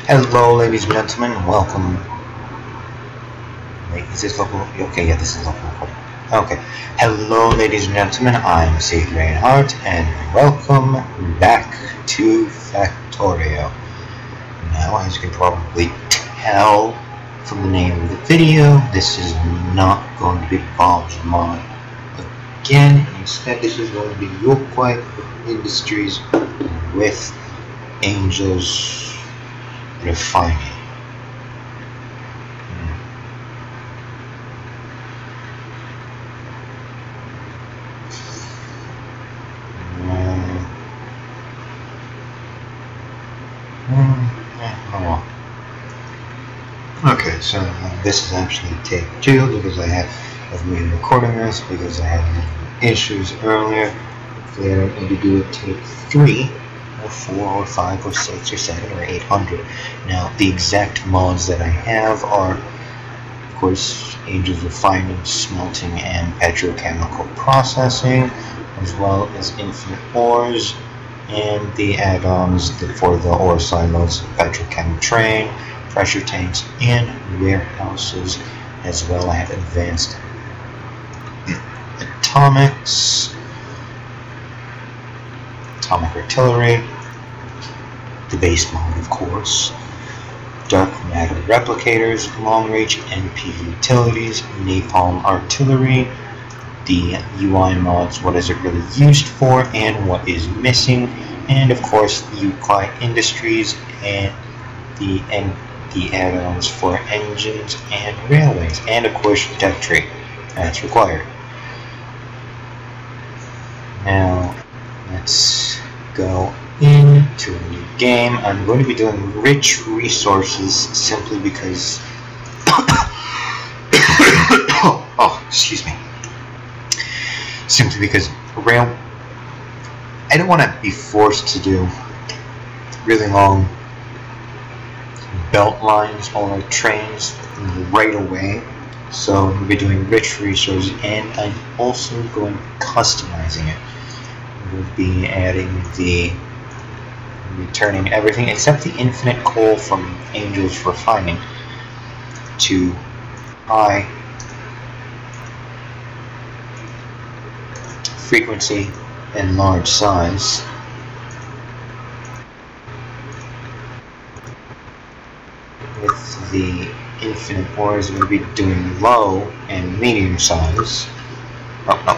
Hello, ladies and gentlemen. Welcome. Wait, is this local? Okay, yeah, this is local recording. Okay. Hello, ladies and gentlemen. I'm Sage Reinhardt, and welcome back to Factorio. Now, as you can probably tell from the name of the video, this is not going to be Bob's mod again. Instead, this is going to be Yuoki Industries with Angels Refining. Okay, so this is actually take 2 because I have of me recording this because I had issues earlier. Hopefully I don't need to do a take 3 or 4 or 5 or 6 or 7 or 800. Now the exact mods that I have are, of course, Angels Refining, Smelting, and Petrochemical Processing, as well as Infinite Ores, and the add-ons for the ore silos, Petrochem Train, pressure tanks, and warehouses. As well, I have advanced atomics, atomic artillery, the base mod, of course, dark matter replicators, long range NP utilities, napalm artillery, the UI mods, what is it really used for and what is missing, and of course Yuoki Industries and the add-ons for engines and railways, and of course tech tree that's required. Now let's go into a new game. I'm going to be doing rich resources simply because excuse me. Simply because I don't want to be forced to do really long belt lines or trains right away. So I'm going to be doing rich resources, and I'm also going to be customizing it. We'll be adding returning everything except the infinite coal from Angels Refining to high frequency and large size. With the infinite ores, we're going to be doing low and medium size. Oh, no.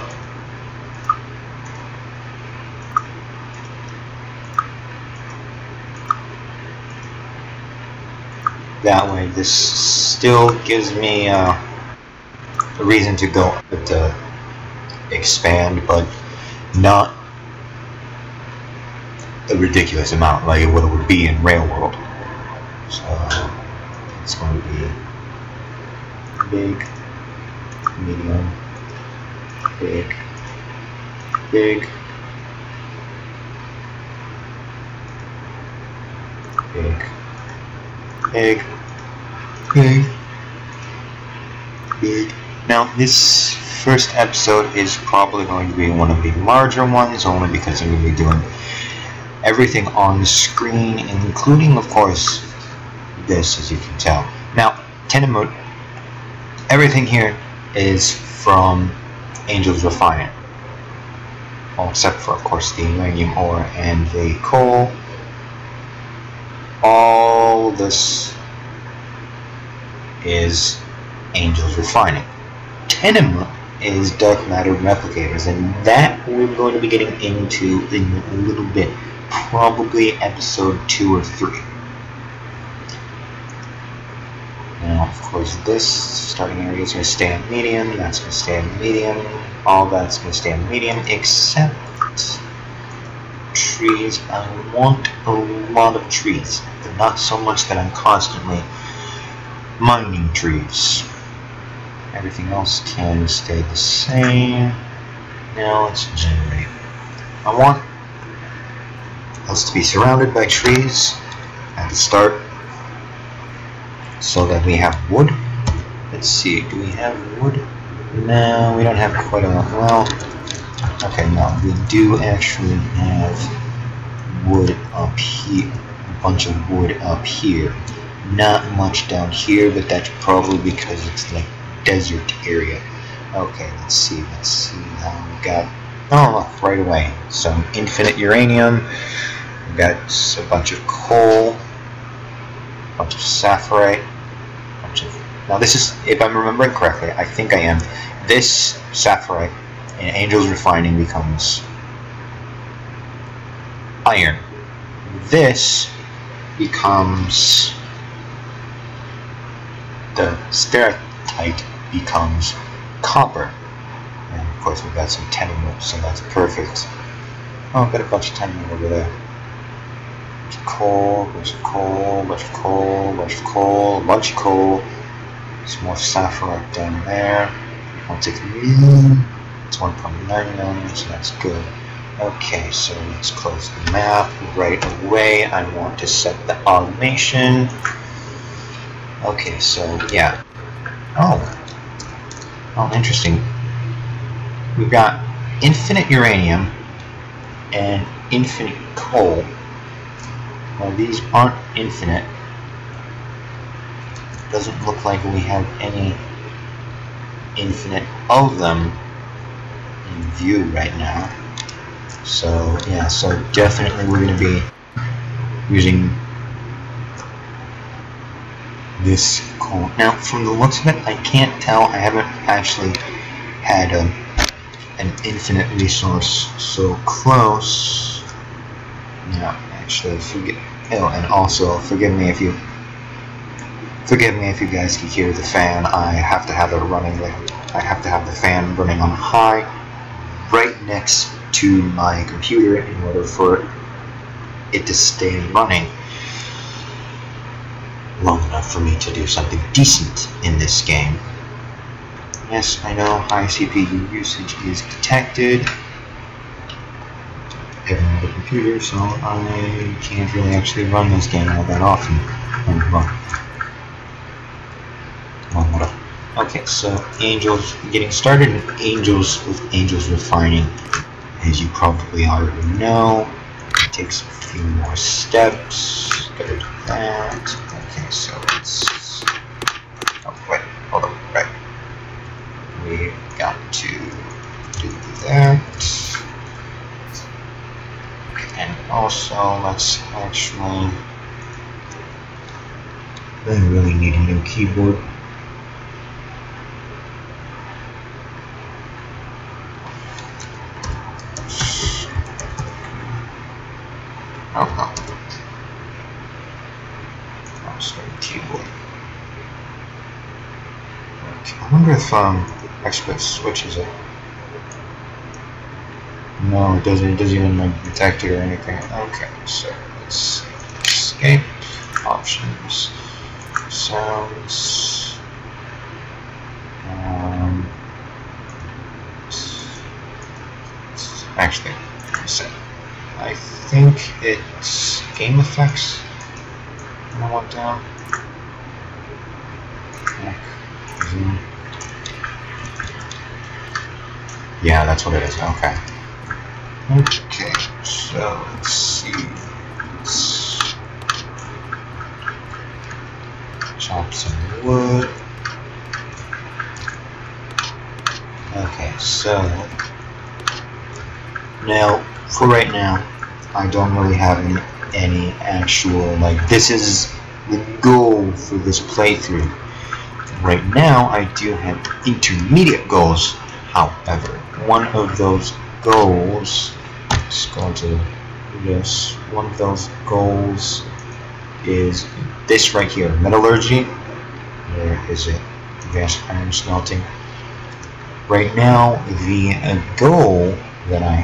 That way, this still gives me a reason to go to expand, but not a ridiculous amount like what it would be in Rail World. So it's going to be big, medium, big, big, big, big, big, big. Now this first episode is probably going to be one of the larger ones, only because I'm going to be doing everything on the screen, including, of course, this, as you can tell. Now, Tenemut, everything here is from Angels Refining. Well, except for, of course, the uranium ore and the coal. All this is Angels Refining. Tenemut is dark matter replicators, and that we're going to be getting into in a little bit, probably episode 2 or 3. Now, of course, this starting area is going to stay on medium, that's going to stay on medium, all that's going to stay on medium, except trees. I want a lot of trees, but not so much that I'm constantly mining trees. Everything else can stay the same. Now let's generate. I want us to be surrounded by trees at the start so that we have wood. Let's see, do we have wood? No, we don't have quite enough. Well, okay, no, we do actually have wood up here. bunch of wood up here. Not much down here, but that's probably because it's like desert area. Okay, let's see we got, oh, right away, some infinite uranium, we got a bunch of coal, a bunch of sapphirite, now this is, if I'm remembering correctly, I think I am, this sapphirite in Angel's Refining becomes iron. This becomes, the sattellite becomes copper. And of course we've got some tenement, so that's perfect. Oh, I've got a bunch of tenement over there. Bunch of coal, bunch of coal, bunch of coal, bunch of coal, bunch of coal. Some more sapphirite down there. I'll take it's 1.99, so that's good. Okay, so let's close the map right away. I want to set the automation. Okay, so yeah. Oh, interesting. We've got infinite uranium and infinite coal. Well, these aren't infinite. Doesn't look like we have any infinite of them in view right now. So yeah, so definitely we're going to be using this coal. Now, from the looks of it, I can't tell. I haven't actually had an infinite resource so close. Yeah, actually, oh, and also forgive me if you guys can hear the fan. I have to have it running. I have to have the fan running on high, right next to my computer in order for it to stay running long enough for me to do something decent in this game. Yes, I know high CPU usage is detected on the computer, so I can't really actually run this game all that often. Okay, so Angel's getting started with Angel's Refining. As you probably already know, it takes a few more steps. Gotta do that. Okay, so let's. Oh wait, hold on. Right, we got to do that. Okay, and also let's actually. I really need a new keyboard. I wonder if expert switches it. No, it doesn't. It doesn't even like detect it or anything. Okay, so let's escape options, sounds. Actually, I think it's game effects. I want down. Yeah, that's what it is. Okay. Okay, so let's see. Let's chop some wood. Okay, so now, for right now, I don't really have any actual, like, this is the goal for this playthrough. Right now, I do have intermediate goals. However, one of those goals, let's go to this, one of those goals is this right here, metallurgy. Where is it? Advanced iron smelting. Right now, the goal that I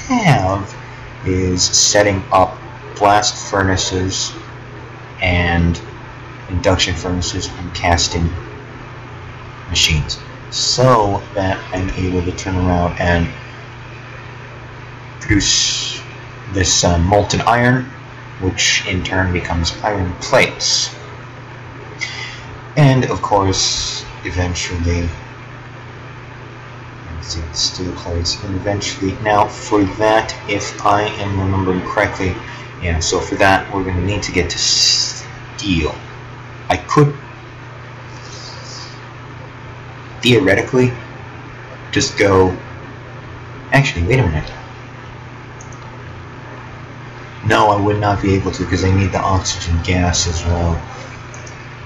have is setting up blast furnaces and induction furnaces and casting machines, so that I'm able to turn around and produce this molten iron, which in turn becomes iron plates. And of course, eventually, let's see, steel plates, and eventually, now for that, if I am remembering correctly, Yeah, so for that, we're going to need to get to steel. I could theoretically just go... Actually, wait a minute. No, I would not be able to because I need the oxygen gas as well.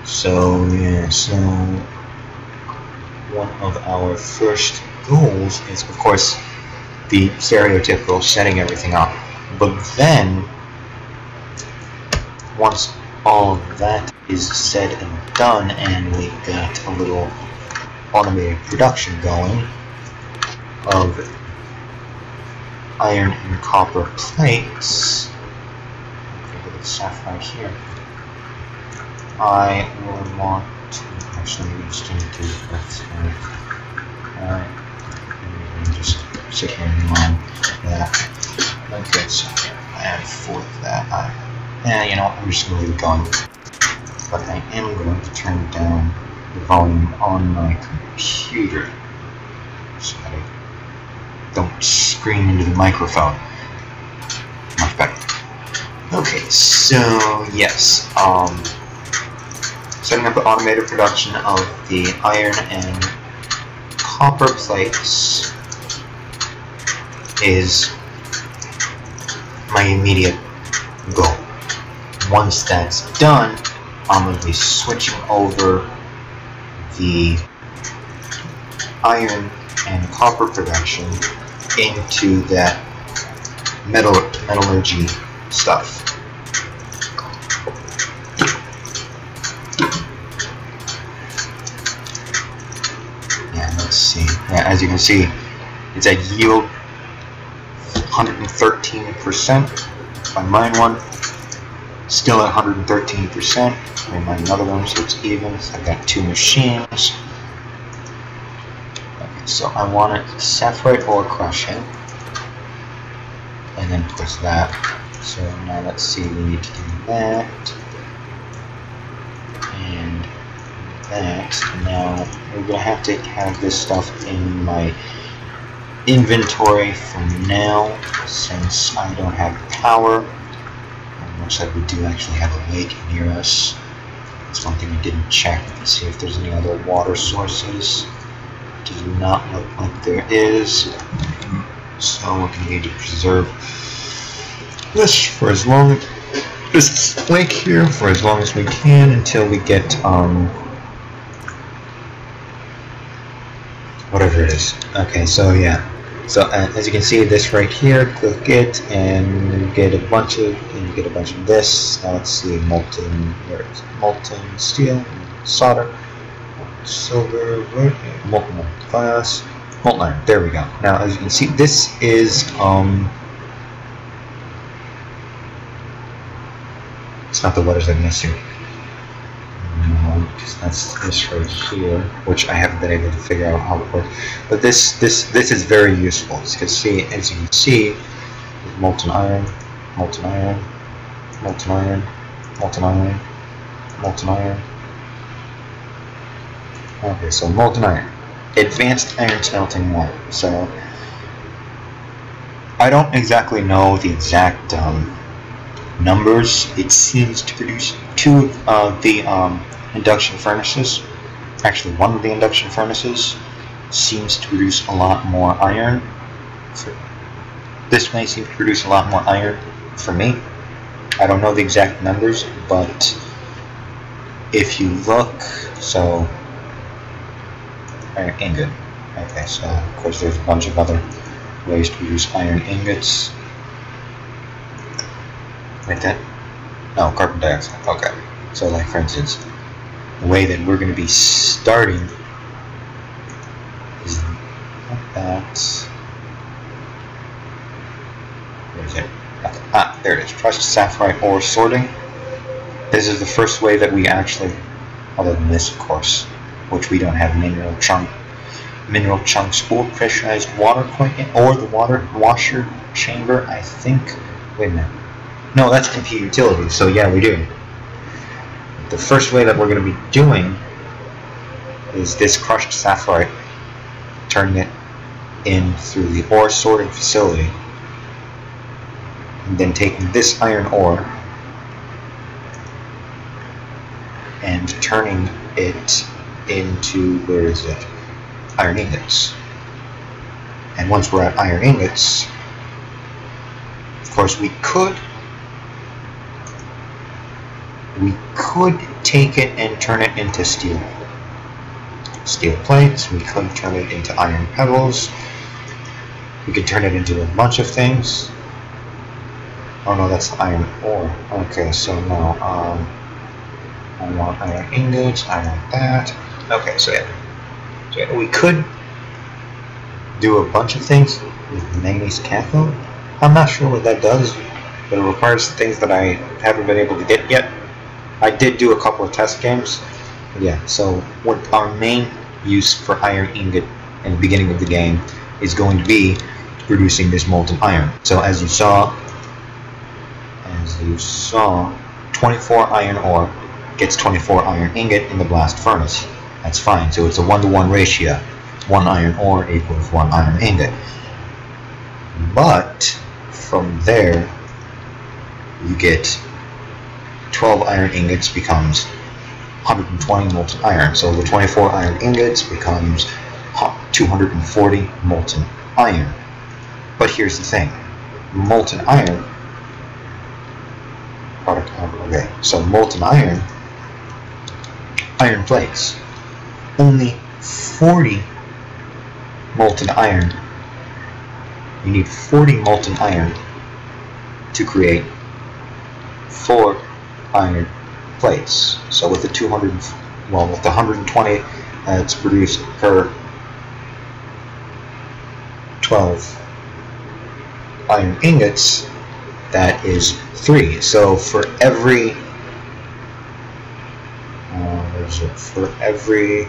So, yeah, so one of our first goals is, of course, the stereotypical setting everything up. But then, once all of that is said and done, and we got a little automated production going of iron and copper plates, look at the stuff right here, I will want to actually just need to just sit here and run that. Okay, so I have 4 of that. Yeah, you know, I'm just going to leave it going. But I am going to turn down the volume on my computer so that I don't scream into the microphone. Much better. Okay, so yes, setting up the automated production of the iron and copper plates is my immediate goal. Once that's done, I'm going to be switching over the iron and copper production into that metallurgy stuff. Yeah, let's see. Yeah, as you can see, it's at yield 113%. If I mine one, still at 113%. I mine another one, so it's even. So I've got 2 machines. Okay, so I want it saturate or crushing, and then of course that. So now let's see, we need to do that and that. Now we're gonna have to have this stuff in my inventory for now, since I don't have power. Looks like we do actually have a lake near us. That's one thing we didn't check to see if there's any other water sources. Does not look like there is. So we're going to need to preserve this for as long this lake here for as long as we can until we get whatever it is. Okay, so yeah. So as you can see, this right here, click it, and you get a bunch of, this. Now let's see, molten steel, solder, silver, molten glass, molten iron. There we go. Now as you can see, this is it's not the letters I'm missing. Because that's this right here, which I haven't been able to figure out how it works. But this is very useful. As you can see, molten iron, molten iron, molten iron, molten iron, molten iron. Okay, so molten iron, advanced iron smelting one. So I don't exactly know the exact numbers. It seems to produce 2 of the induction furnaces. Actually, one of the induction furnaces seems to produce a lot more iron. This may seem to produce a lot more iron for me. I don't know the exact numbers, but if you look, so iron ingot. Okay, so of course there's a bunch of other ways to produce iron ingots. Like that? No, carbon dioxide. Okay. So like for instance, the way that we're going to be starting is like that. Where is it? Okay. Ah, there it is. Crushed sapphire ore sorting. This is the first way that we actually, other than this of course, which we don't have mineral chunks or pressurized water equipment, or the water washer chamber, I think. Wait a minute. No, that's MP utilities, so yeah, we do. The first way that we're going to be doing is this crushed sapphire, turning it in through the ore sorting facility. and then taking this iron ore and turning it into, where is it? Iron ingots. And once we're at iron ingots, of course we could take it and turn it into steel plates. We could turn it into iron pebbles. We could turn it into a bunch of things. Oh no, that's iron ore. Okay, so no, I want iron ingots, I want that. Okay, so yeah, we could do a bunch of things with manganese cathode. I'm not sure what that does, but it requires things that I haven't been able to get yet. I did do a couple of test games. But yeah, so what our main use for iron ingot in the beginning of the game is going to be producing this molten iron. So as you saw, 24 iron ore gets 24 iron ingot in the blast furnace. That's fine. So it's a 1-to-1 ratio. 1 iron ore equals 1 iron ingot. But from there, you get 12 iron ingots becomes 120 molten iron. So the 24 iron ingots becomes 240 molten iron. But here's the thing. Molten iron, okay, so molten iron plates, only 40 molten iron. You need 40 molten iron to create 4 iron plates. So with the 120 it's produced per 12 iron ingots, that is 3. So for every for every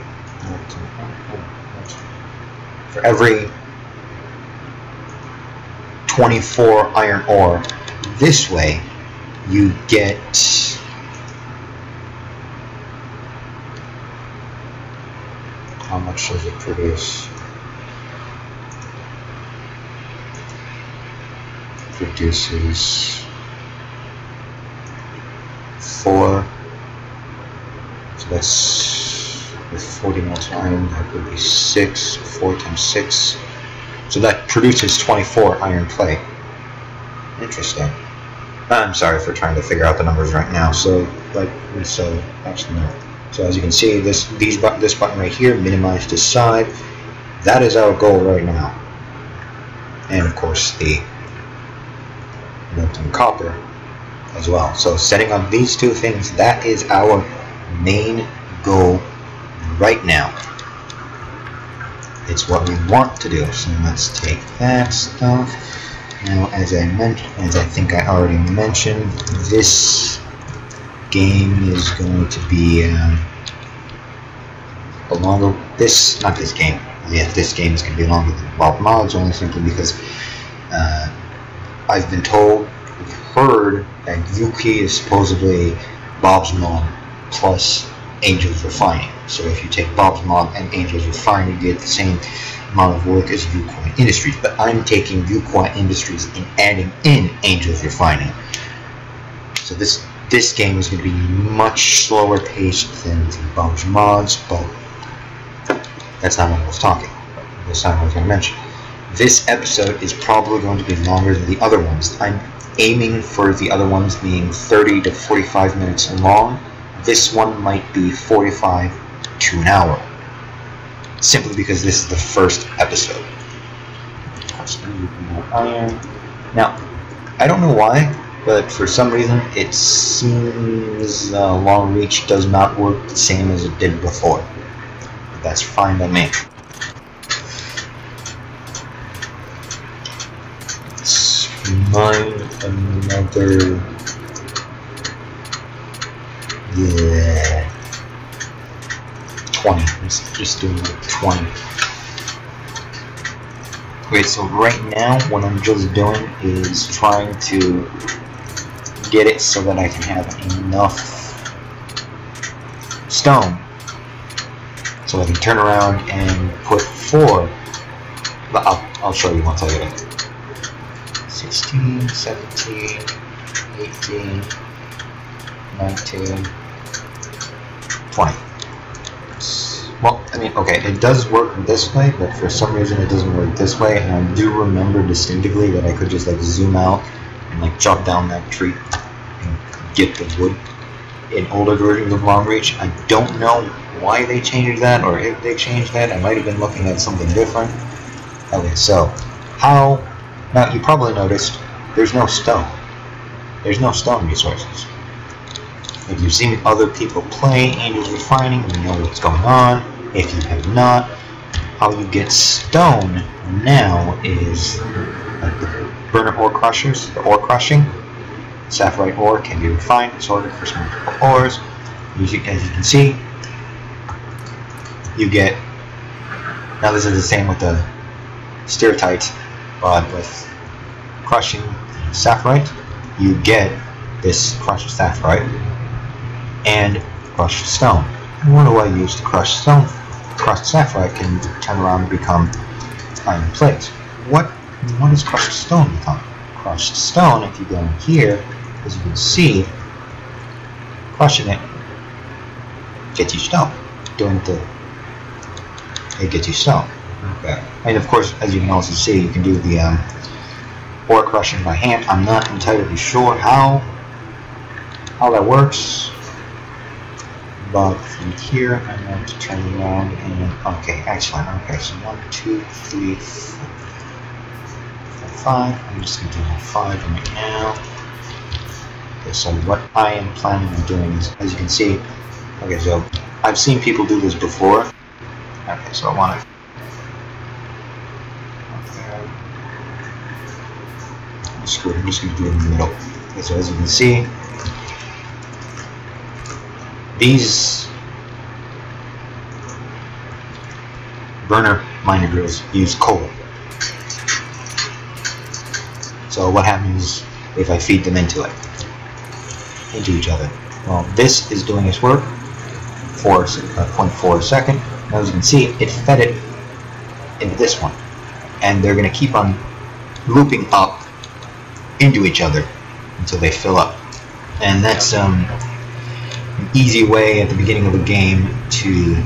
24 iron ore this way, you get how much does it produce? Produces 4. So that's with 40 molten iron, that would be 6. 4 times 6. So that produces 24 iron plate. Interesting. I'm sorry for trying to figure out the numbers right now. So actually no. So as you can see, this button right here, minimize to side. That is our goal right now. And of course the molten copper as well. So setting up these two things, that is our main goal right now. It's what we want to do. So let's take that stuff. Now, as I think I already mentioned, this game is going to be this game is going to be longer than Bob Mods, only simply because I've been told, heard that Yuoki is supposedly Bob's Mod plus Angel's Refining. So if you take Bob's Mod and Angel's Refining, you get the same amount of work as Yuoki Industries. But I'm taking Yuoki Industries and adding in Angel's Refining. So this game is going to be much slower paced than the Bob's Mods, but that's not what I was talking. That's not what I was going to mention. This episode is probably going to be longer than the other ones. I'm aiming for the other ones being 30 to 45 minutes long. This one might be 45 to an hour, simply because this is the first episode. Iron. Now, I don't know why, but for some reason it seems long reach does not work the same as it did before. But that's fine by me. Let's mine another. Yeah. 20. Let's just do like 20. Okay, so right now what I'm just doing is trying to get it so that I can have enough stone so I can turn around and put 4. But I'll show you once I get it. 16, 17, 18, 19, 20. Well, I mean, okay, it does work this way, but for some reason it doesn't work this way, and I do remember distinctively that I could just like zoom out and like chop down that tree and get the wood in older versions of Long Reach. I don't know why they changed that, or if they changed that. I might have been looking at something different. Okay, so how... Now, you probably noticed there's no stone. There's no stone resources. If you've seen other people play Angels Refining, you know what's going on. If you have not, how you get stone now is like the burner ore crushers, the ore crushing. Sapphirite ore can be refined, sorted for multiple ores. As you can see, you get... Now this is the same with the sattelites, but with crushing sapphirite, you get this crushed sapphirite and crushed stone. And what do I use to crush stone? Crushed sapphirite can turn around and become iron plates. What does crushed stone become? Crushed stone, if you go in here, as you can see, crushing it gets you stone. It gets you stone. Okay. And of course, as you can also see, you can do the ore crushing by hand. I'm not entirely sure how that works, but from here I'm going to turn around and okay, excellent. Okay, so 1, 2, 3, 4, 5. I'm just going to do 5 right now. Okay, so what I am planning on doing is, as you can see, okay, so I've seen people do this before. Okay, so I want to... Screw it, I'm just going to do it in the middle. Okay, so as you can see, these burner miner drills use coal. So what happens if I feed them into each other? Well, this is doing its work for 0.4 a second. Now, as you can see, it fed it into this one, and they're going to keep on looping up into each other until they fill up. And that's an easy way at the beginning of a game to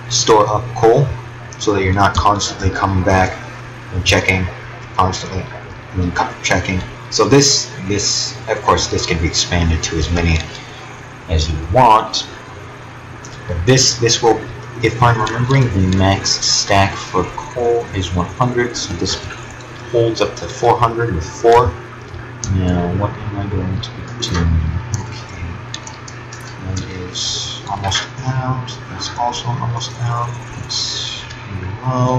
store up coal, so that you're not constantly coming back and checking constantly and then checking. So this of course this can be expanded to as many as you want, but this will, if I'm remembering, the max stack for coal is 100, so this holds up to 400 with 4. Now, what am I going to be doing? Okay, that is almost out. That's also almost out. It's low.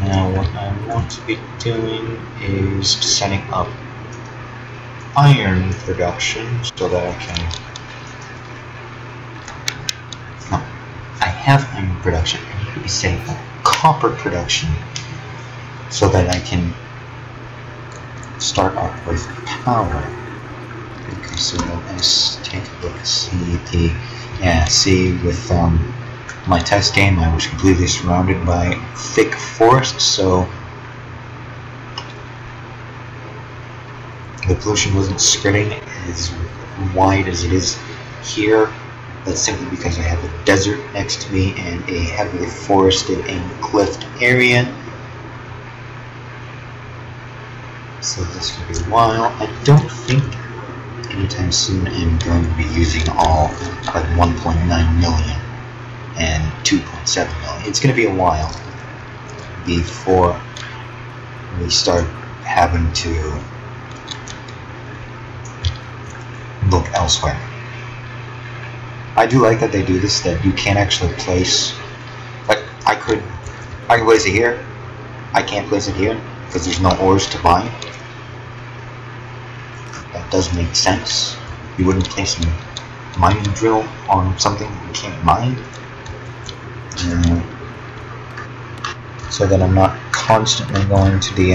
Now, what I want to be doing is setting up iron production so that I can... No, I have iron production. I need to be setting up copper production so that I can start off with power. Okay, so let's take a look. See with my test game, I was completely surrounded by thick forest, so the pollution wasn't spreading as wide as it is here. That's simply because I have a desert next to me and a heavily forested and cliffed area. So this will be a while. I don't think anytime soon I'm going to be using all like 1.9 million and 2.7 million. It's going to be a while before we start having to look elsewhere. I do like that they do this, that you can actually place, like I could place it here. I can't place it here because there's no ores to buy. That does make sense. You wouldn't place a mining drill on something you can't mine. So that I'm not constantly going to the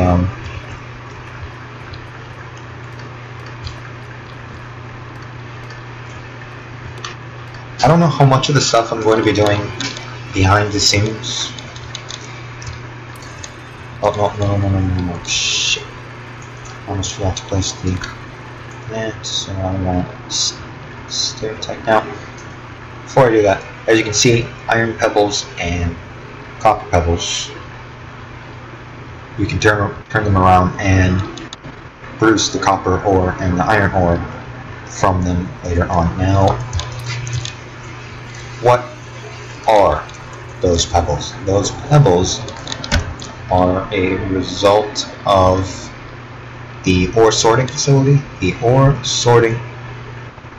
I don't know how much of the stuff I'm going to be doing behind the scenes. Oh, no, shit. almost forgot to place that, so I want stair tech now. Before I do that, as you can see, iron pebbles and copper pebbles, you can turn them around and produce the copper ore and the iron ore from them later on. Now, what are those pebbles? Those pebbles are a result of the ore sorting facility. The ore sorting,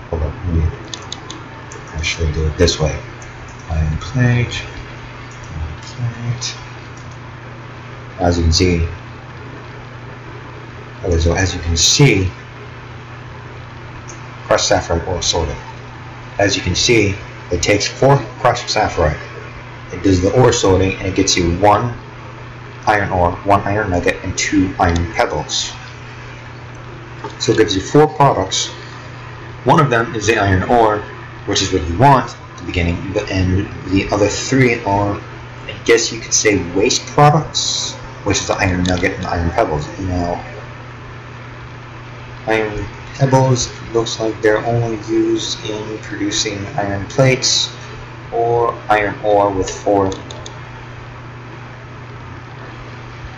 hold on, let me actually do it this way. Iron plate, as you can see. Okay, so as you can see, crushed sapphire ore sorting. As you can see, it takes 4 crushed sapphire. It does the ore sorting, and it gets you 1 iron ore, 1 iron nugget, and 2 iron pebbles. So it gives you 4 products. One of them is the iron ore, which is what you want at the beginning, and the other 3 are, I guess you could say, waste products, which is the iron nugget and iron pebbles. Now, iron pebbles looks like they're only used in producing iron plates or iron ore with 4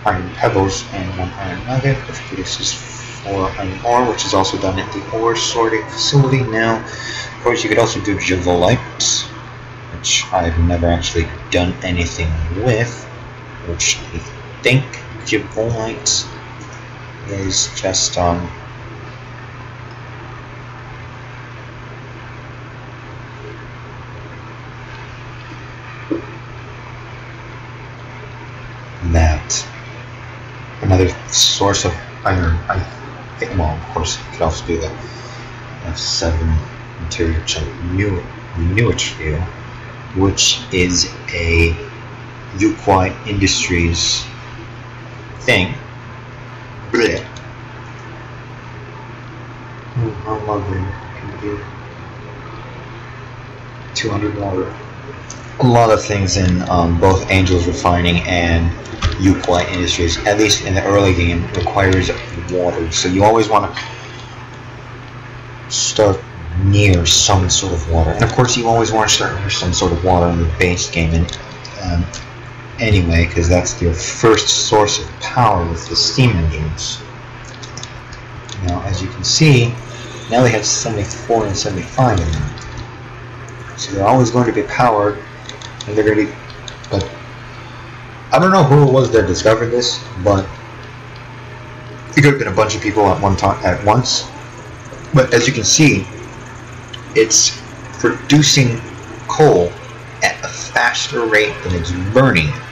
iron pebbles and 1 iron nugget, which produces 4 iron ore, which is also done at the ore sorting facility. Now, of course, you could also do javolites, which I've never actually done anything with, which I think javolites is just that another source of iron. I think, well, of course, you could also do the F7 material Yuoki, which is a Yuoki Industries thing. Blech. How lovely can it be? 200 water. A lot of things in both Angel's Refining and Yuoki Industries, at least in the early game, requires water. So you always want to start near some sort of water. And of course, you always want to start near some sort of water in the base game. And anyway, because that's your first source of power with the steam engines. Now, as you can see, now they have 74 and 75 in them. So they're always going to be powered, and they're going to be, but I don't know who it was that discovered this, but it could have been a bunch of people at one time, at once. But as you can see, it's producing coal at a faster rate than it's burning it.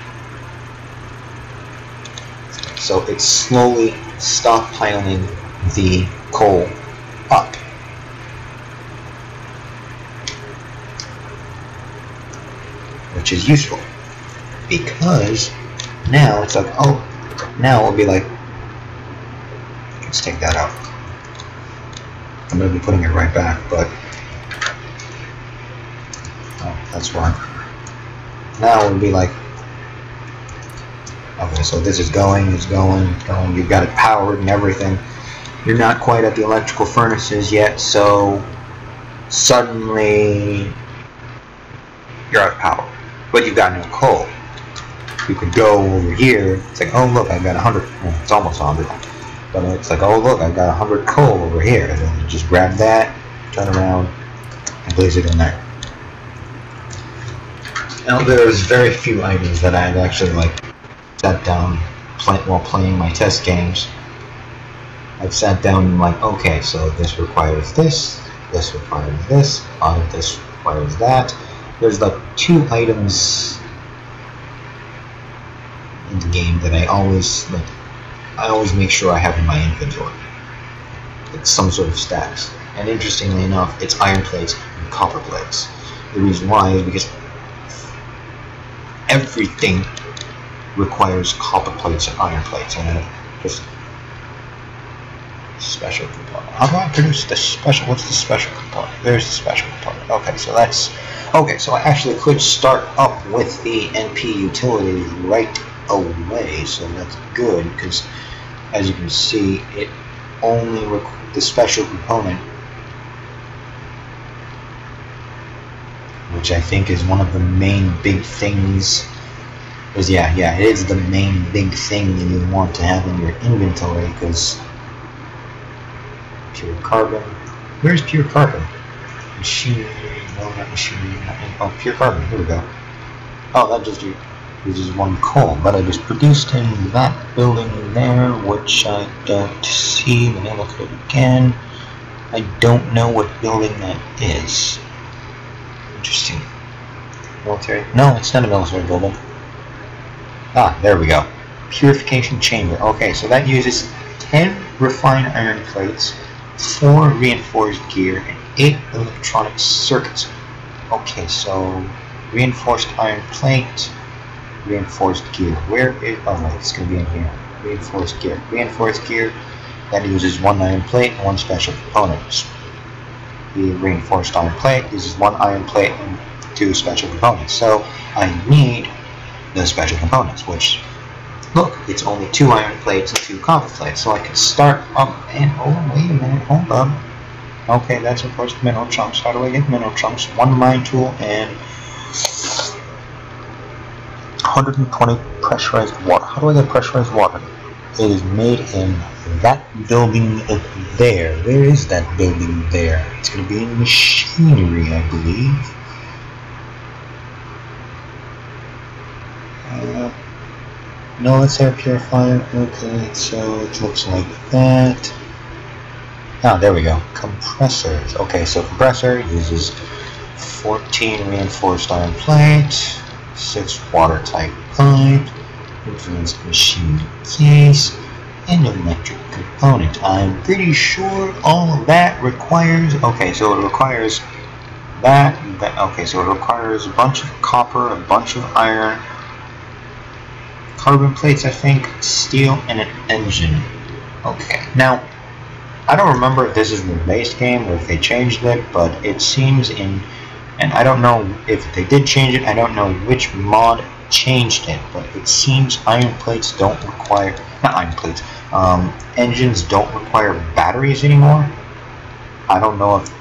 So it's slowly stockpiling the coal up. Which is useful, because now it's like, oh, now it'll be like, let's take that out. I'm going to be putting it right back, but oh, that's wrong. Now it'll be like, okay, so this is going, it's going, you've got it powered and everything. You're not quite at the electrical furnaces yet, so suddenly you're out of power. But you've got no coal. You could go over here. It's like, oh look, I've got 100. Well, it's almost 100. But it's like, oh look, I've got 100 coal over here. And then you just grab that, turn around, and place it in there. Now there's very few items that I've actually sat down while playing my test games. I've sat down and okay, so this requires this requires this, this requires that. There's 2 items in the game that I always make sure I have in my inventory. It's some sort of stacks. And interestingly enough, it's iron plates and copper plates. The reason why is because everything requires copper plates and iron plates, and just special component. How do I produce the special? What's the special component? There's the special component. Okay, so that's okay. So I actually could start up with the NP utilities right away, so that's good, because as you can see, it only the special component, which I think is one of the main big things. Yeah, it is the main big thing that you want to have in your inventory, because pure carbon. Where's pure carbon? Machinery, no, not machinery. Oh, pure carbon. Here we go. Oh, that just uses one coal, but I just produced in that building there, which I don't see. Let me look at it again. I don't know what building that is. Interesting. Military? No, it's not a military building. Ah, there we go. Purification chamber. Okay, so that uses 10 refined iron plates, 4 reinforced gear, and 8 electronic circuits. Okay, so reinforced iron plate, reinforced gear. Where is... oh wait, it's going to be in here. Reinforced gear. Reinforced gear, that uses 1 iron plate and 1 special component. The reinforced iron plate uses 1 iron plate and 2 special components. So I need the special components, which, look, it's only 2 iron plates and 2 copper plates. So I can start up and... oh, wait a minute, hold up. Okay, that's of course mineral chunks. How do I get mineral chunks? 1 mine tool and 120 pressurized water. How do I get pressurized water? It is made in that building there. Where is that building there? It's going to be in machinery, I believe. No, it's air purifier. Okay, so it looks like that. Ah, there we go. Compressors. Okay, so compressor uses 14 reinforced iron plate, 6 watertight pipe, advanced machine case, and electric component. I'm pretty sure all of that requires... okay, so it requires that. Okay, so it requires a bunch of copper, a bunch of iron, carbon plates, I think, steel, and an engine. Okay, now I don't remember if this is in the base game or if they changed it, but it seems in, and I don't know if they did change it, I don't know which mod changed it, but it seems iron plates don't require, not iron plates, engines don't require batteries anymore. I don't know if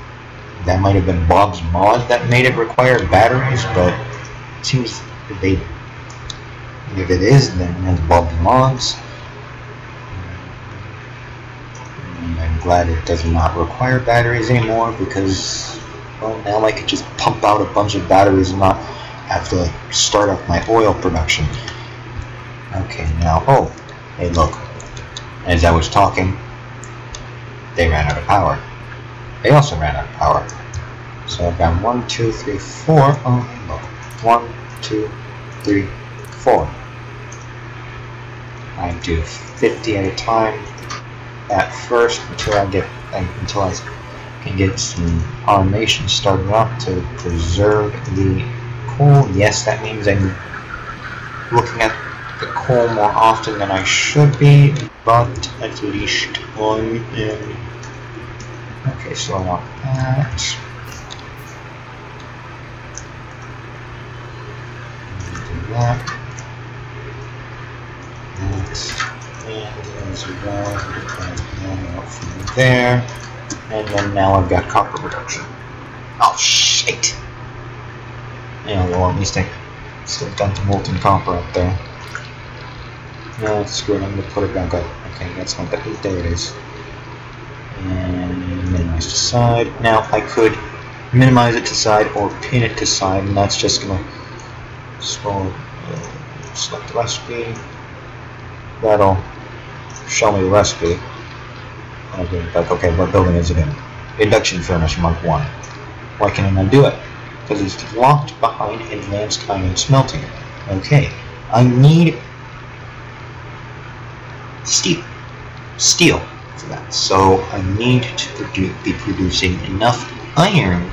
that might have been Bob's mod that made it require batteries, but it seems that they, if it is, then it's Bob's mods. And I'm glad it does not require batteries anymore, because, well, now I can just pump out a bunch of batteries and not have to start up my oil production. Okay, now, oh, hey look, as I was talking, they ran out of power. They also ran out of power. So I've got 1, 2, 3, 4, oh, look, 1, 2, 3, 4. I do 50 at a time at first until I can get some automation started up to preserve the coal. Yes, that means I'm looking at the coal more often than I should be, but at least I am. Okay, so I want that. Do that. And as well, out from there, and then now I've got copper production. Oh shit! Yeah, well, at least I still got the molten copper up there. No, screw it, I'm gonna put it back up. Okay, that's not that. There it is. And minimize to side. Now I could minimize it to side or pin it to side, and that's just gonna select the recipe. That'll show me the recipe. I'll get it back. Okay, what building is it in? Induction furnace Mark 1. Why can't I do it? Because it's locked behind advanced iron smelting. Okay, I need steel for that. So I need to be producing enough iron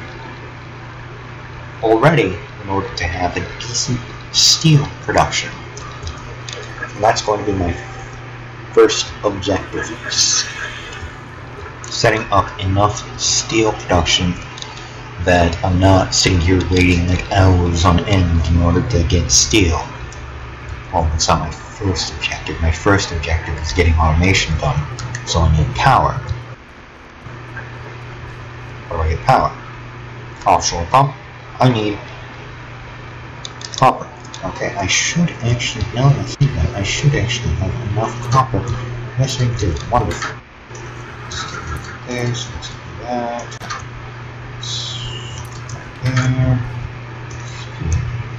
already in order to have a decent steel production. And that's going to be my first objective, setting up enough steel production that I'm not sitting here waiting like hours on end in order to get steel. Well, that's not my first objective. My first objective is getting automation done. So I need power. Where do I get power? Offshore pump. I need copper. Okay, I should actually, now that I see that, I should actually have enough copper. Yes, I do. Wonderful. Let's do this, let's do that. Let's do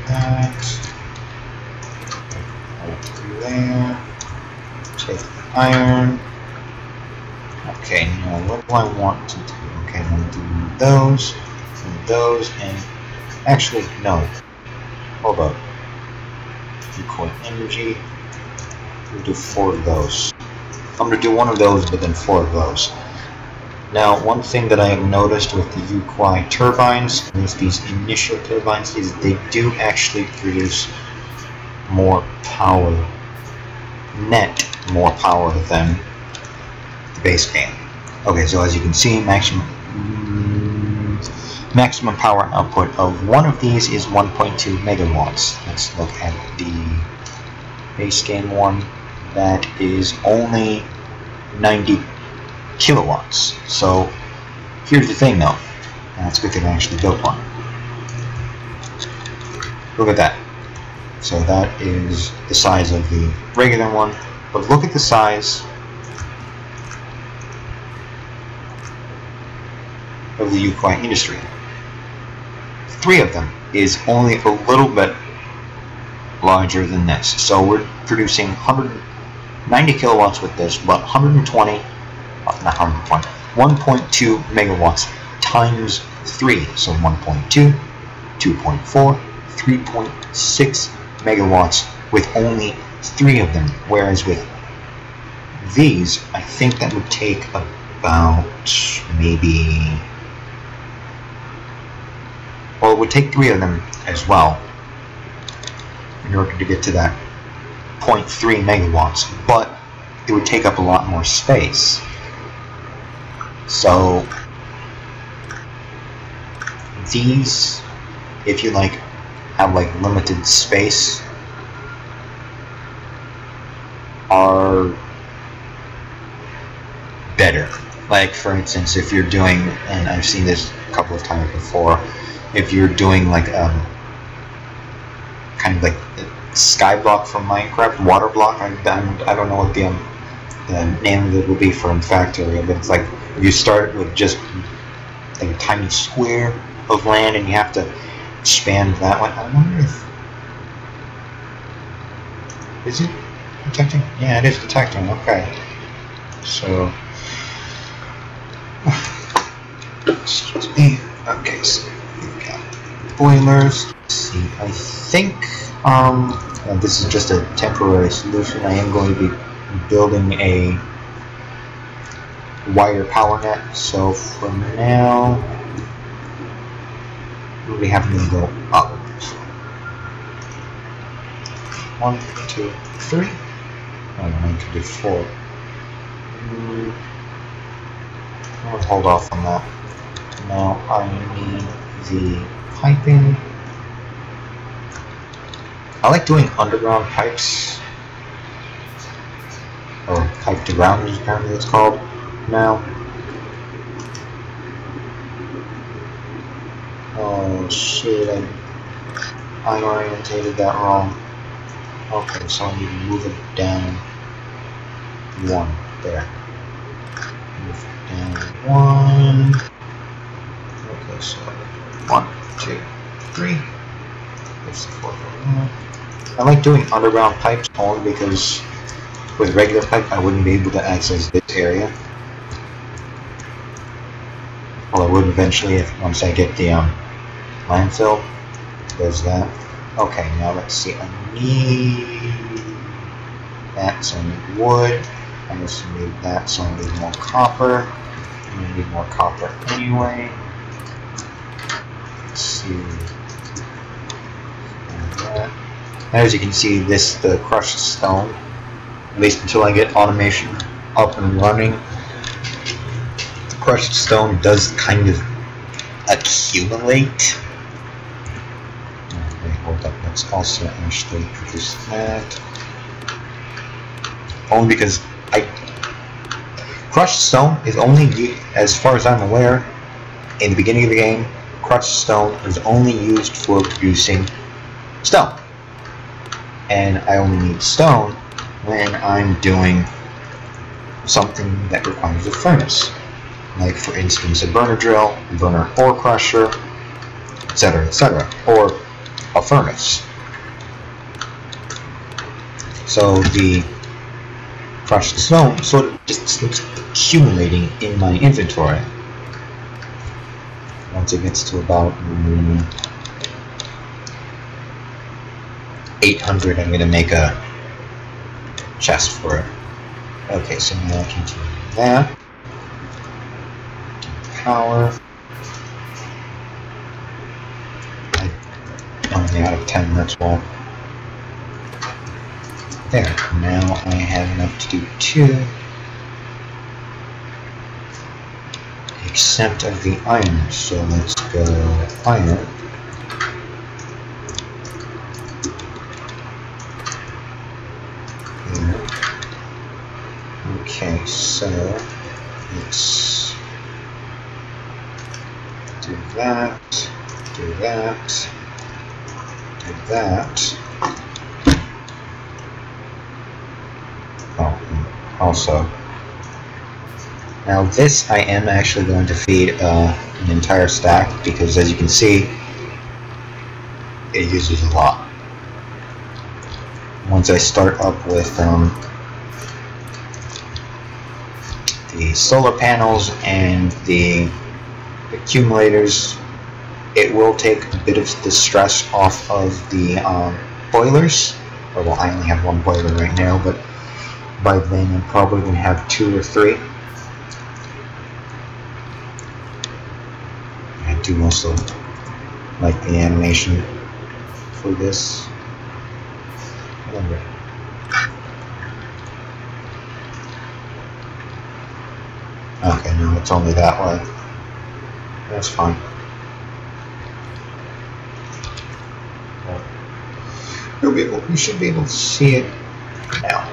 that. Take the iron. Okay, now what do I want to do? Okay, I'm going to do those, and actually, no. Hold up. Record energy. We'll do 4 of those. I'm going to do 1 of those, but then 4 of those. Now, one thing that I have noticed with the Yuoki turbines, with these initial turbines, is they do actually produce more power, net more power than the base game. Okay, so as you can see, maximum power output of one of these is 1.2 megawatts. Let's look at the base game one. That is only 90 kilowatts. So here's the thing though, and it's a good thing I actually built one. Look at that. So that is the size of the regular one, but look at the size of the Yuoki industry. 3 of them is only a little bit larger than this. So we're producing 190 kilowatts with this, but 1.2 megawatts times 3. So 1.2, 2.4, 3.6 megawatts with only 3 of them. Whereas with these, I think that would take about maybe... Well, it would take 3 of them as well in order to get to that 0.3 megawatts, but it would take up a lot more space. So these, if you like have like limited space, are better. Like for instance, if you're doing, and I've seen this a couple of times before, if you're doing like kind of like the sky block from Minecraft, water block, I don't know what the name of it will be from Factorio, but it's like if you start with just like a tiny square of land and you have to expand that one. I wonder if... Is it detecting? Yeah, it is detecting, okay. So... Excuse me. Okay, so we've got boilers. Let's see, I think this is just a temporary solution. I am going to be building a wire power net. So for now, we'll be having to go up. 1, 2, 3. Oh, I need to do 4. I'll hold off on that. Now I need the piping. I like doing underground pipes, or pipe to ground as apparently it's called now. Oh shit, I orientated that wrong. Okay, so I need to move it down 1 there. Move it down 1. Okay, so 1, 2, 3. There's the 4th one. I like doing underground pipes only because with regular pipe I wouldn't be able to access this area. Well, I would eventually once I get the landfill. There's that. Okay, now let's see. I need that, so I need wood. I also need that, so I need more copper. I need more copper anyway. Let's see. As you can see, the crushed stone, at least until I get automation up and running, the crushed stone does kind of accumulate. Wait, hold up, let's also actually produce that. Only because Crushed stone is only, as far as I'm aware, in the beginning of the game, crushed stone is only used for producing stone. And I only need stone when I'm doing something that requires a furnace. Like, for instance, a burner drill, a burner ore crusher, etc., etc., or a furnace. So the crushed stone sort of just starts accumulating in my inventory. Once it gets to about 800, I'm going to make a chest for it. Okay, so now I can do that. Power. I'm only out of 10, that's why. There, now I have enough to do 2. Except of the iron, so let's go iron. Here. Okay, so let's do that, do that, do that. Oh, also, now this I am actually going to feed an entire stack, because as you can see, it uses a lot. Once I start up with the solar panels and the accumulators, it will take a bit of the stress off of the boilers. Or, well, I only have 1 boiler right now, but by then I'm probably going to have 2 or 3. I do also like the animation for this. Okay, no, it's only that way. That's fine. You should be able to see it now.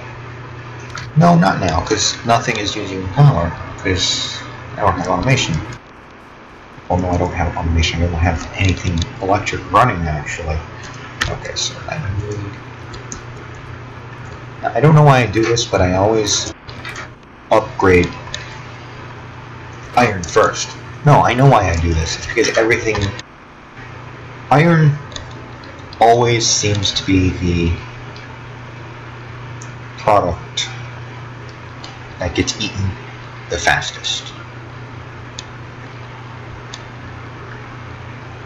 No, not now, because nothing is using power, because I don't have automation. Well, no, I don't have automation. I don't have anything electric running, actually. Okay, so I don't know why I do this, but I always upgrade iron first. No, I know why I do this. It's because everything... Iron always seems to be the product that gets eaten the fastest.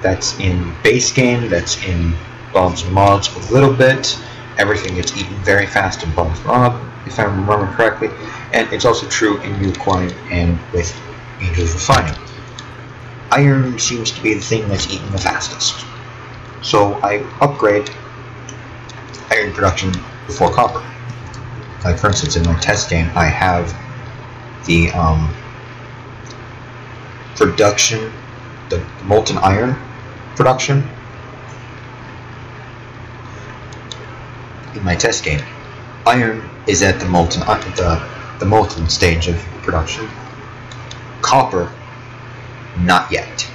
That's in base game, that's in Bob's Mods a little bit. Everything gets eaten very fast in Bob's Mod, if I remember correctly. And it's also true in Yuoki and with Angel's Refining. Iron seems to be the thing that's eaten the fastest. So I upgrade iron production before copper. Like, for instance, in my test game, I have the production, the molten iron production in my test game. Iron is at the molten stage of production. Copper, not yet.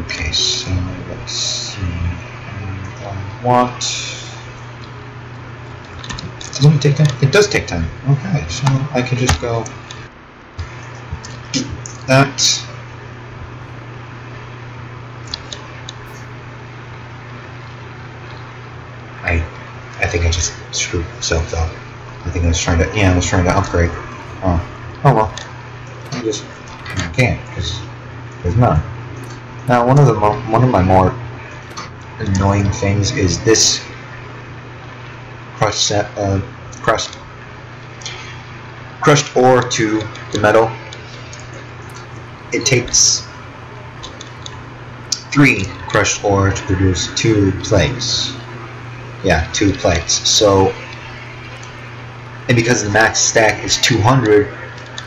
Okay, so let's see. I want. Does it take time? It does take time. Okay, so I can just go that. I think I just screwed myself up. I think I was trying to, yeah, I was trying to upgrade. Oh well. I just can't, because there's none. Now, one of my more annoying things is this crushed ore to the metal. It takes 3 crushed ore to produce 2 plates. Yeah, 2 plates. So, and because the max stack is 200,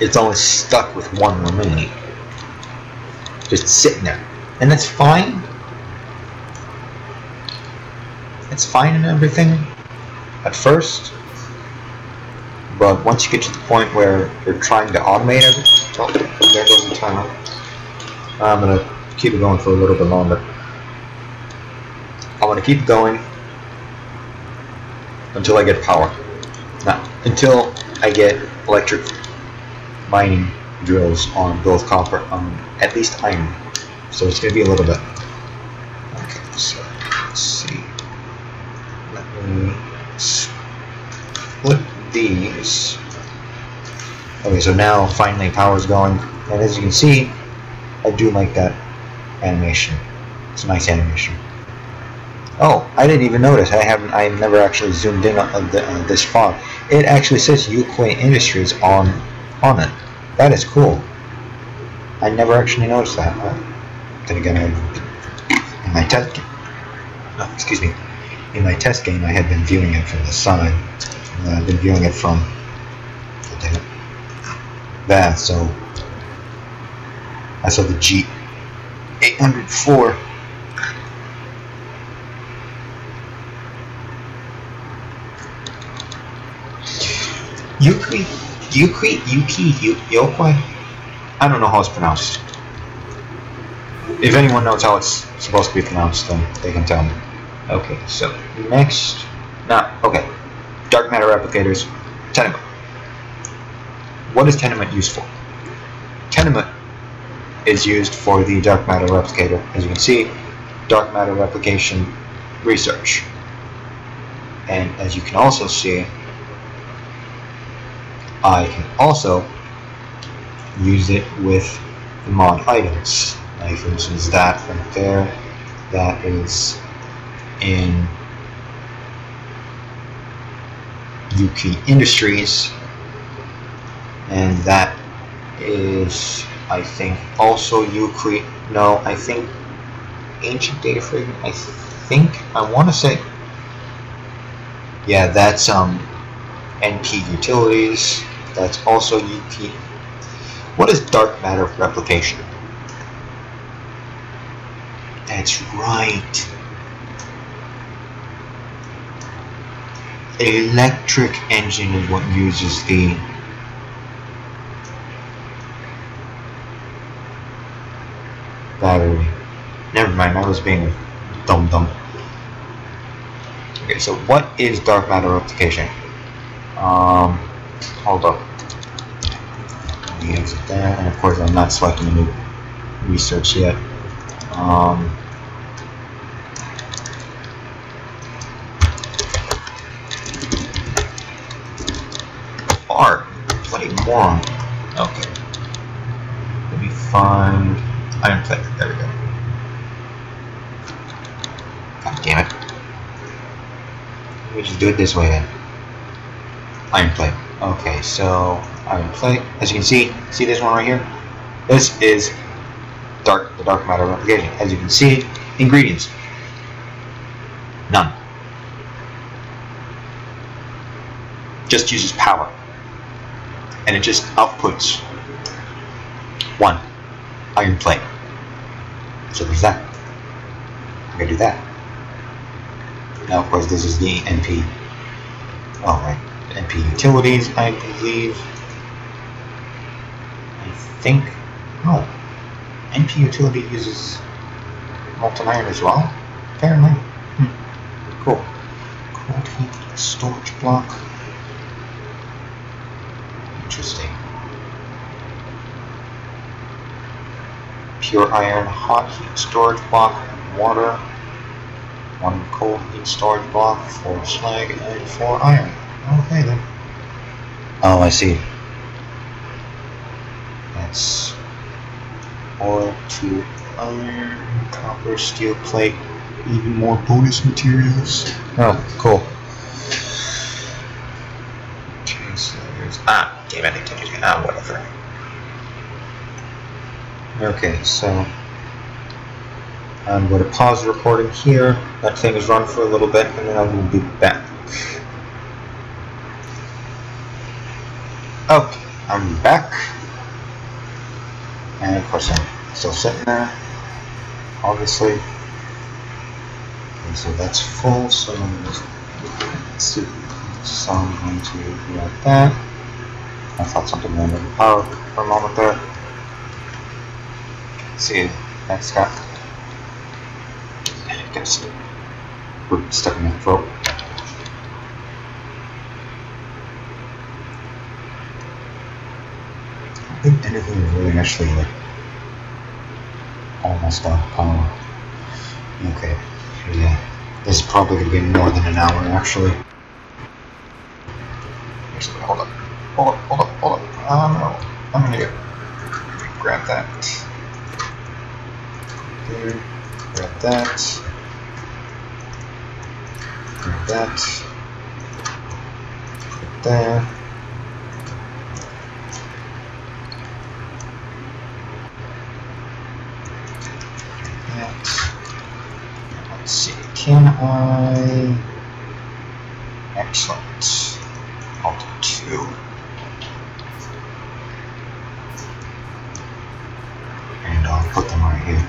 it's only stuck with 1 remaining. Just sitting there. And that's fine. It's fine and everything. at first, but once you get to the point where you're trying to automate everything, oh, there goes the timer. I'm going to keep it going for a little bit longer. I want to keep going until I get power. Now, until I get electric mining drills on both copper, at least iron. So it's going to be a little bit. Okay, so let's see. Let me split these. Okay, so now finally power's going, and as you can see, I do like that animation. It's a nice animation. Oh, I didn't even notice. I never actually zoomed in on this far. It actually says Yuoki Industries on it. That is cool. I never actually noticed that. Then again, in my test game, in my test game, I had been viewing it from the side. I've been viewing it from that, so I saw the G804. Yuoki. I don't know how it's pronounced. If anyone knows how it's supposed to be pronounced, then they can tell me. Okay, so next, okay, dark matter replicators, tenement. What is tenement used for? Tenement is used for the dark matter replicator. As you can see, dark matter replication research. And as you can also see, I can also use it with the mod items. Like for instance, that right there, that is in Yuoki Industries, and that is, I think, also Yuoki. No, I think Ancient Data Frame. I want to say, yeah, that's NP Utilities. That's also Yuoki. What is dark matter replication? That's right. Electric engine is what uses the battery. Never mind, I was being a dumb. Okay, so what is dark matter replication? Hold up. Let me exit that, and of course I'm not selecting a new research yet. Art, bloody moron. Okay. Let me find iron plate. There we go. God damn it. Let me just do it this way then. Iron plate. Okay, so iron plate. As you can see this one right here? This is the dark matter replication. As you can see, ingredients. None. Just uses power. And it just outputs one iron plate. So there's that. I'm gonna do that. Now, of course, this is the NP. Alright. NP Utilities, I believe. I think. No. NP Utility uses molten iron as well, apparently. Cool. Cold heat storage block. Interesting. Pure iron, hot heat storage block, water. 1 cold heat storage block, 4 slag, and 4 iron. Okay then. Oh, I see. That's ore to iron, copper, steel plate, even more bonus materials. Oh, cool. Okay, so there's damn it, whatever. Okay, so I'm going to pause the recording here. Let things run for a little bit, and then I will be back. Okay, I'm back. And of course I'm still sitting there, obviously. Okay, so that's full, so let's see. So I'm going to grab that. I thought something went in the power for a moment there. Let's see, next guy. Gets stuck in my throat. I think anything is really actually like almost off power. Okay, yeah. This is probably going to be more than an hour actually. Actually, hold up. No. I'm going to grab that. There. Grab that. Grab that. Put there. Let's see, can I? Excellent. Alt 2. And I'll put them right here.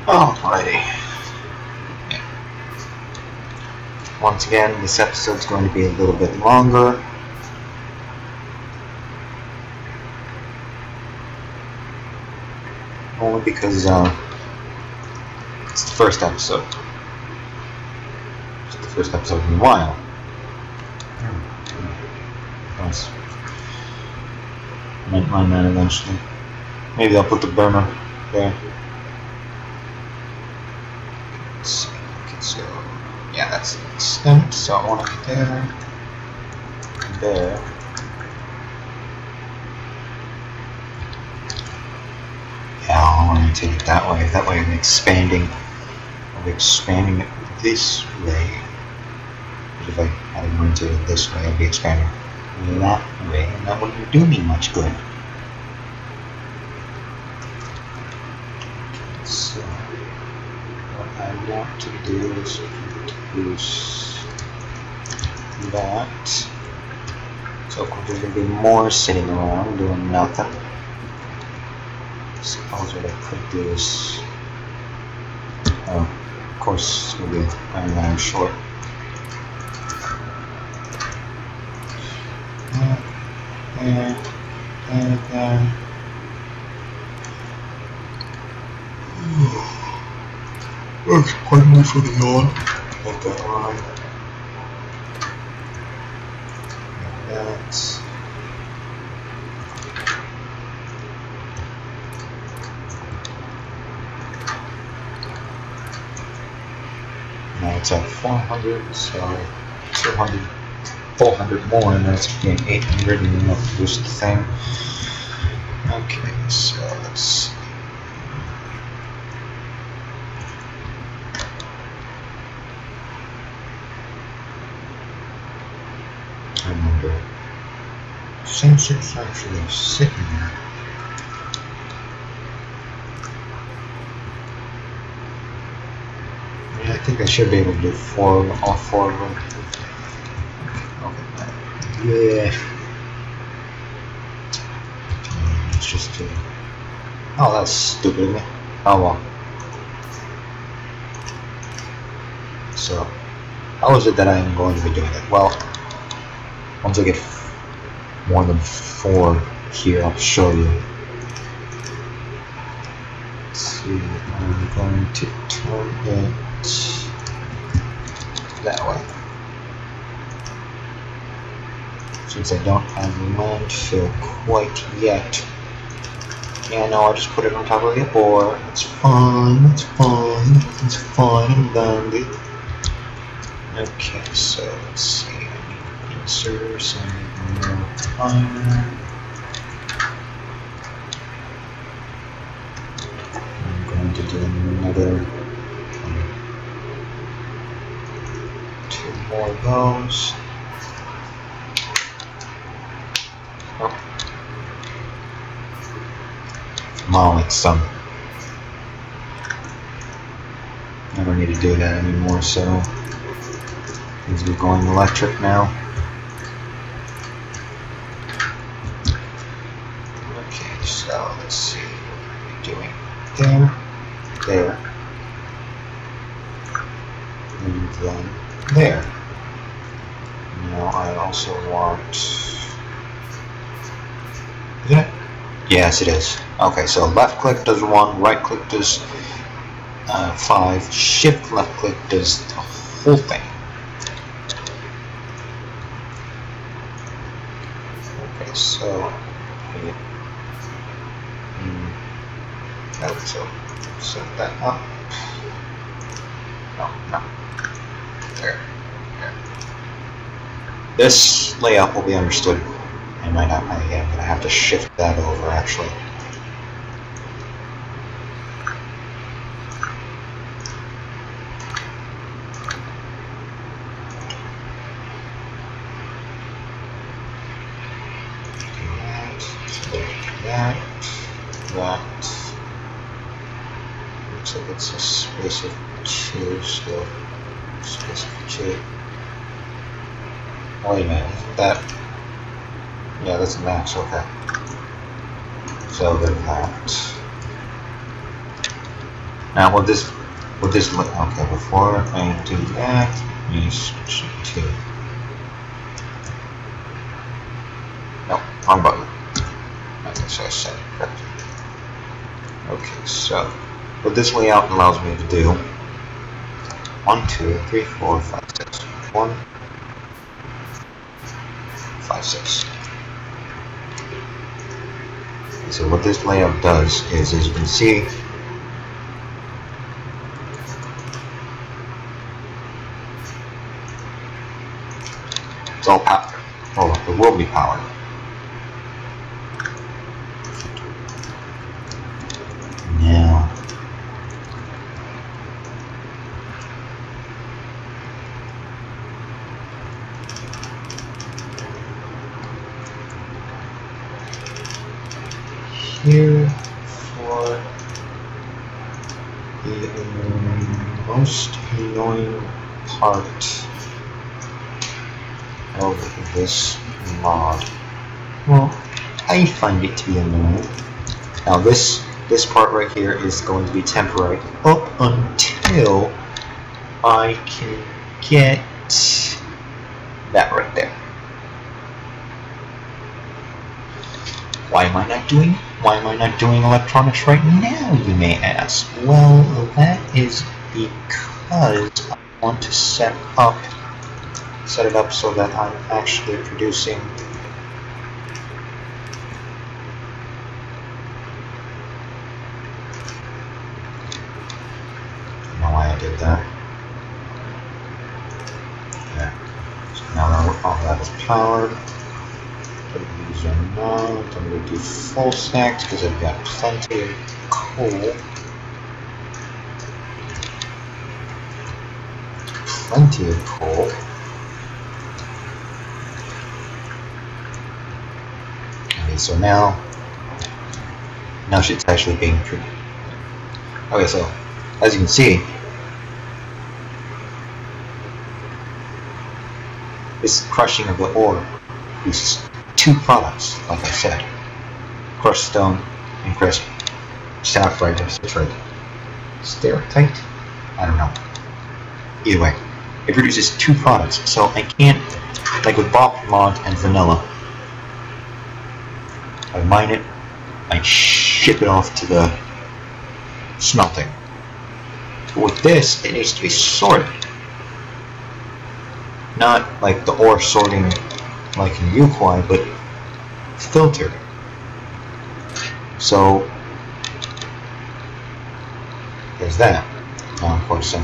Alrighty. Yeah. Once again, this episode's going to be a little bit longer. Only because it's the first episode. It's the first episode in a while. Nice. Might mind that eventually. Maybe I'll put the burner there. So yeah, that's the extent. So I want it there, and there. Yeah, I want to take it that way. That way I'm expanding. I'll be expanding it this way. But if I had it rotated this way, I'd be expanding that way, and that wouldn't do me much good. So what I want to do is reduce that. So there's going to be more sitting around doing nothing. Suppose what I could do is, of course, it's going to be iron short. There. Pardon me for the yawn. Let that on. Like that. Now it's at 400, so 200, 400 more, and that's getting 800, and then I'll boost the thing. Okay, so let's see. I wonder, since it's actually sitting there, I think I should be able to do all four of them. Okay. Yeah. Let's just do. Oh, that's stupid of me. Oh well. So, how is it that I am going to be doing it? Well, once I get more than 4 here, I'll show you. Let's see, I'm going to turn it that way. Since I don't have landfill quite yet. Yeah, no, I just put it on top of the board. It's fine, it's fine, it's fine and dandy. Okay, so let's see. I need inserts and more iron. I'm going to do another 2 more of those. Oh. Wow, it's some. I don't need to do that anymore, so things are going electric now. Okay, so let's see what we're doing. There, and then there. also want... Isn't it? Yes, it is. Okay, so left click does 1, right click does 5, shift left click does the whole thing. Okay, so so set that up. No. There. This layout will be understood. I'm going to have to shift that over actually. That. Looks like it's a space of 2, so space of 2. Oh, wait a minute, isn't that? Yeah, that's max, okay. So there's that. Now with this okay, before I do that, let me switch it to wrong button. I guess I set it correctly. Okay, so what this layout allows me to do 1, 2, 3, 4, 5, 6. 1, 5, 6. So what this layout does is, as you can see, it's all powered. Well, it will be powered. Now, here for the most annoying part of this mod. Well, I find it to be annoying. Now this part right here is going to be temporary up until I can get that right there. Why am I not doing electronics right now, you may ask? Well, that is because I want to set it up so that I'm actually producing I don't know why I did that. Yeah. So now that all that is powered. These are not. I'm going to do full stacked because I've got plenty of coal. Okay, so now shit's actually being treated. Okay, so as you can see, this crushing of the ore produces 2 products, like I said. Crushed stone and crisp sapphire citrate. Sattellite? I don't know. Either way, it produces 2 products, so I can't, like with Bop Mod and Vanilla, I mine it, I ship it off to the smelting. But with this, it needs to be sorted. Not like the ore sorting like in Yuoki, but filtered. So there's that. Now, of course,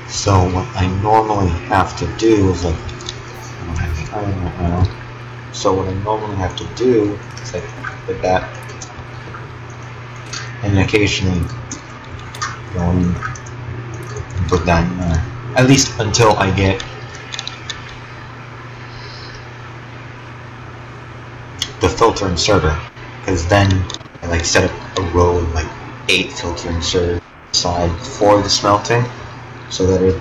so what I normally have to do is So what I normally have to do is with that, and occasionally go and put that in there. At least until I get the filter inserter, because then I set up a row of 8 filter inserters side for the smelting, so that it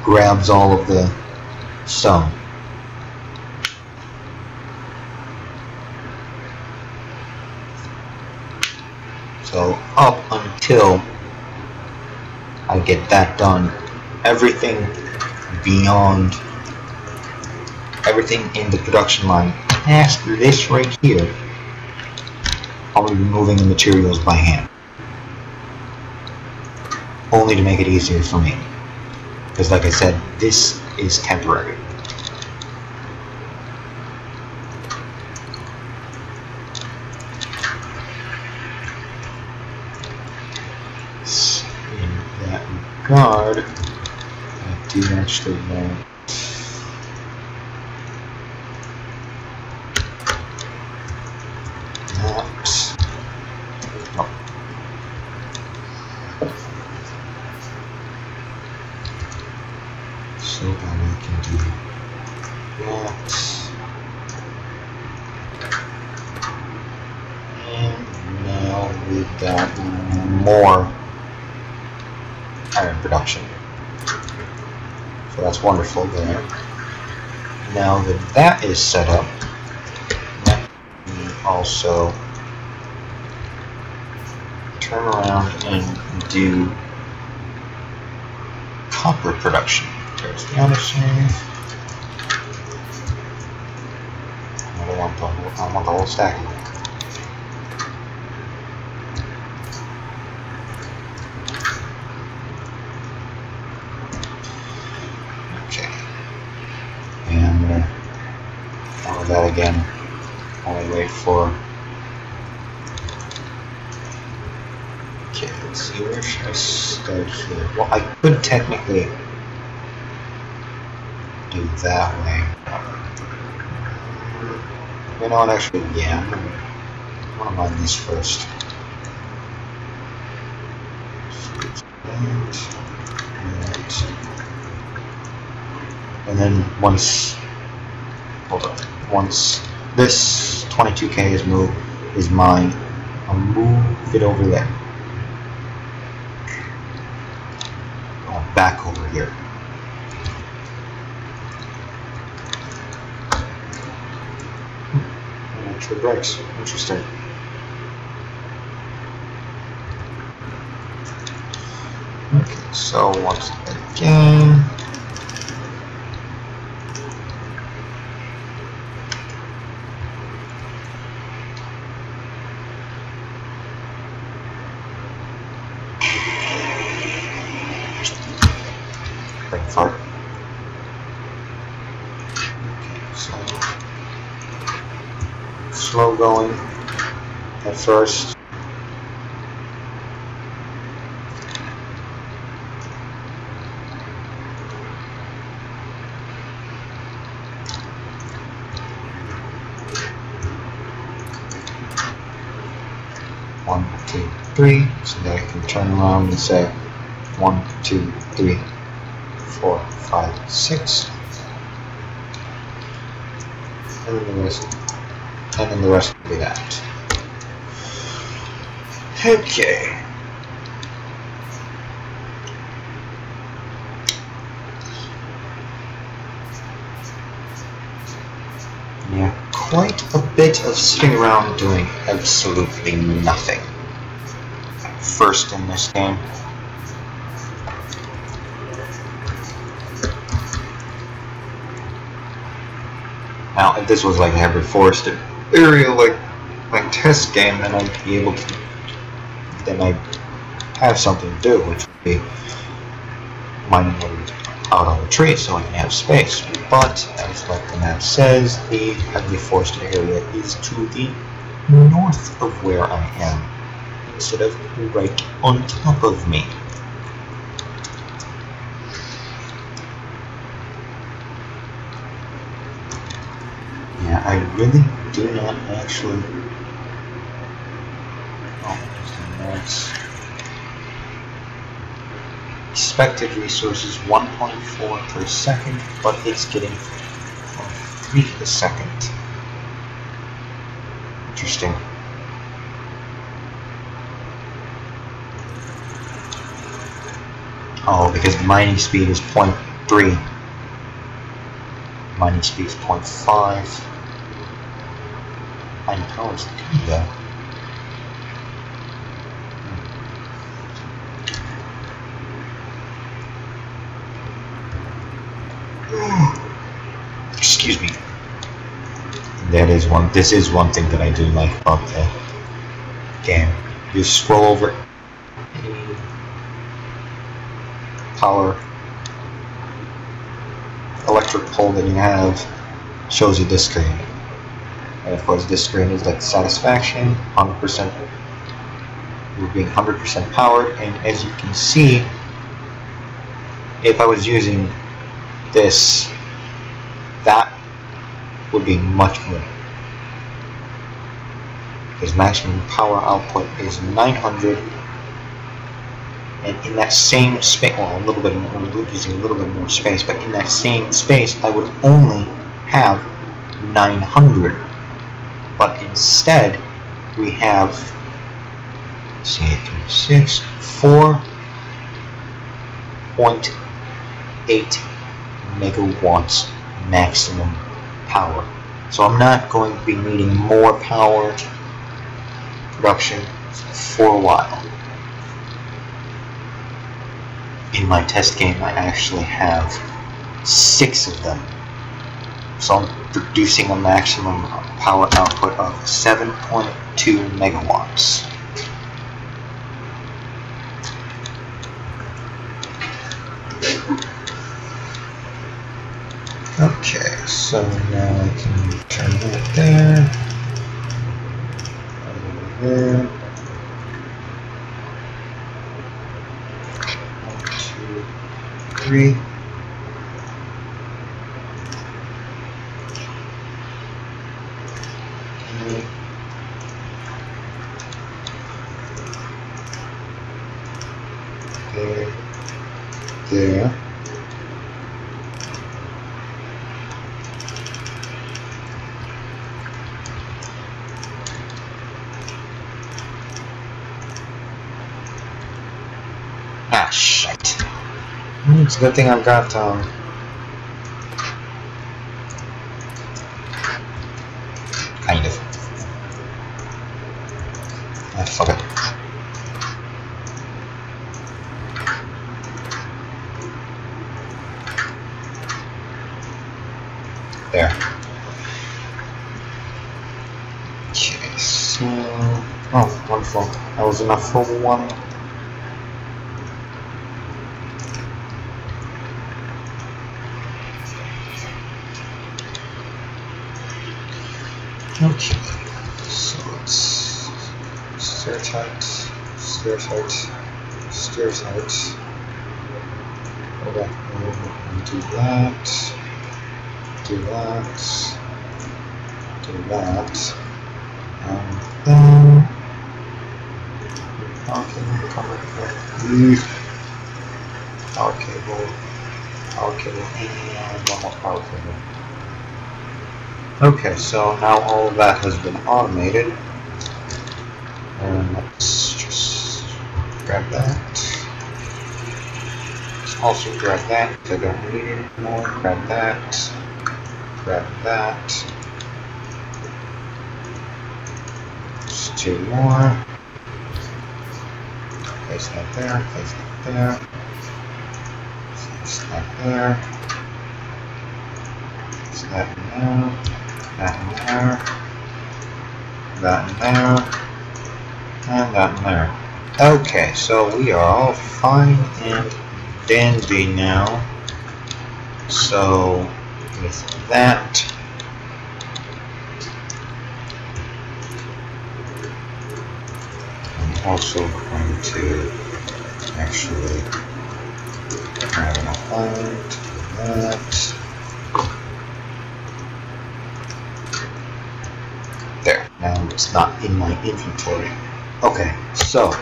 grabs all of the stone. So up until I get that done, everything beyond everything in the production line past this right here, I'll be removing the materials by hand. Only to make it easier for me. Because like I said, this is temporary. So in that regard, I do actually want so that I can do that. And now we've got more iron production. So that's wonderful there. Now that that is set up, let me also turn around and do copper production. There's the other save. I want the whole stack. Okay. And I'm going to follow that again. Only wait for. Okay, let's see, where should I start here? Well, I could technically do that way. You know what, actually, yeah, I'm gonna mine this first. And then once, hold on, once this 22K is mined, I'll move it over there. Back over here. Actually breaks. Interesting. Okay, so once again. Fart. Okay, so slow going at first. One, two, three, so that I can turn around and say 1, 2, 3, 4, 5, 6, and then the rest will be that. Okay. Yeah, quite a bit of sitting around doing absolutely nothing. First in this game. Now, if this was like a heavy forested area, like test game, then I'd be able to. Then I'd have something to do, which would be mining out on the tree, so I can have space. But as like the map says, the heavily forested area is to the north of where I am, instead of right on top of me. Yeah, I really do not actually. Oh, there's the notes. Expected resources 1.4 per second, but it's getting 3 a second. Interesting. Oh, because mining speed is 0.3. Mining speed is 0.5. Mining power is 2 though. Excuse me. This is one thing that I do like about the game. You scroll over any power electric pole that you have, shows you this screen. And of course this screen is like satisfaction, 100%, you're being 100% powered, and as you can see, if I was using this, that would be much more. His maximum power output is 900, and in that same space, well, a little bit more, using a little bit more space, but in that same space, I would only have 900. But instead, we have, let's see, 4.8 megawatts maximum power. So I'm not going to be needing more power production for a while. In my test game, I actually have 6 of them. So I'm producing a maximum power output of 7.2 megawatts. Okay, so now I can turn that there. There. 1, 2, 3. There. Ah, shit. It's a good thing I've got, kind of. Ah, fuck it. There. Okay, so... oh, wonderful. That was enough for one. Okay, so let's steer tight, steer tight, steer tight. Okay, do that, do that, do that, and then power cable, power cable, and one more power cable. Okay, so now all of that has been automated, and let's just grab that. Let's also grab that because I don't need it anymore. Grab that. Grab that. Just 2 more. Place that there. Place that there. Place that there. Place that in there. That in there, that in there, and that in there. Okay, so we are all fine and dandy now. So with that, I'm also going to actually have enough iron to do that. There, now it's not in my inventory. Okay, so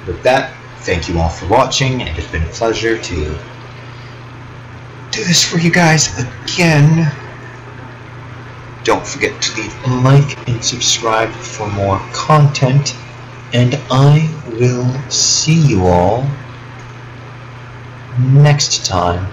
with that, thank you all for watching, and it's been a pleasure to do this for you guys again. Don't forget to leave a like and subscribe for more content, and I will see you all next time.